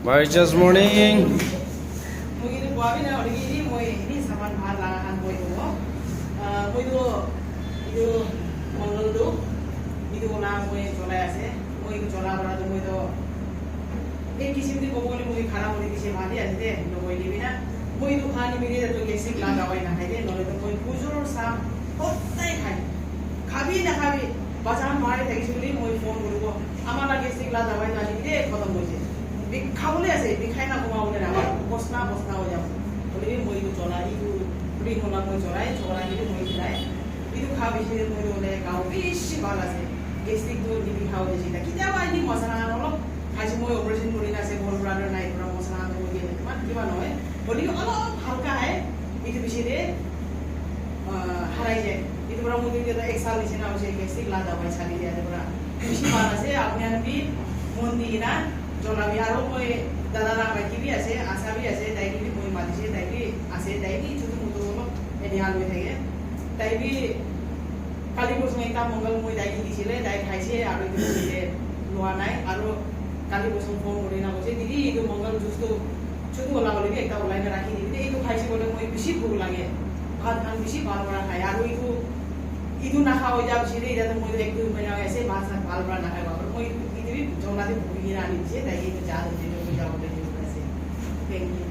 Marcia's morning. Mungkin itu buat ini, orang ini mau ini sama malah mau itu, itu manggal tu, itu orang mau cola ase, mau itu cola orang tu mau itu, किसी भी को बोले मुझे खाना बोले किसी माली आते थे लोग वही भी ना मुझे तो खाने मिले तो कैसे लागा वही ना खाए लोग तो कोई पूछो साम होता ही खाबी ना खाबी बाजार मारे थे किसी भी मुझे फोन करूँगा हमारा कैसे लागा वही ना लिखते खत्म हो जाए बिखाऊले ऐसे बिखाई ना घुमा बोले ना बसना हो जाओ बोले भी मुझे तो चला ही तो पूरी होना मुझे चला है चला ही तो मुझे चलाए ये तो खाबी से मुझे बोले गाँव भी इसी बाला से कैसे तो नहीं खाओ जैसे था कितना बार नहीं मसाला ना लो আজি মই অপারেশন কৰি আছে বল ব্রাডার নাই পুরা মশলা আনতে গিয়ে তোমার কিবা নয় বডি অলপ হালকা হয় ইটো বিশেরে হারাই যায় ইটো পুরা মুদি দিয়ে এক সাল নিচে না হচ্ছে গেছে লাদা ভাই ছাড়ি দিয়ে পুরা বেশি বার আছে আপনি আপনি মন দিয়ে না জলাবি আরো মই দাদা না ভাই কি আছে আশা বি আছে তাই কি মই মাদিছে তাই কি আছে তাই কি ছোট মোটো হলো এনি আলবে থাকে তাই বি কালি বসে একটা মঙ্গল মই তাই কি দিছিলে তাই খাইছে আর দিছিলে লোয়া নাই আর কালি বসে ফোন করে না বসে দিদি এই মঙ্গল জুস তো শুধু ওলা বলে একটা ওলাইনে রাখি দিবি এই তো খাইছি বলে মই বেশি ভোক লাগে ভাত খান বেশি ভাল করা খাই আর ইটো না খাওয়া যাব সেটা এটা তো মই একটু মানে এসে ভাত খান ভাল করা না খাই বাবা মই ইদিবি জমনাতে ভুগি না আনিছে তাই এই তো যা হচ্ছে যাবো আছে থ্যাংক ইউ